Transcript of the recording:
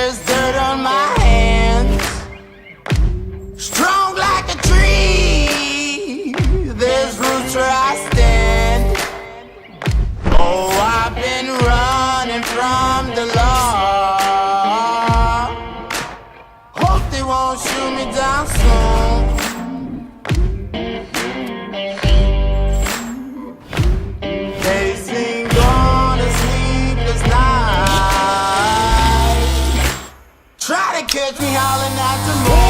There's dirt on my hands, strong like a tree. There's roots where I stand. Oh, I've been running from the law. Hope they won't shoot me down soon. They sing on a sleepless night, try to catch me howling at the moon.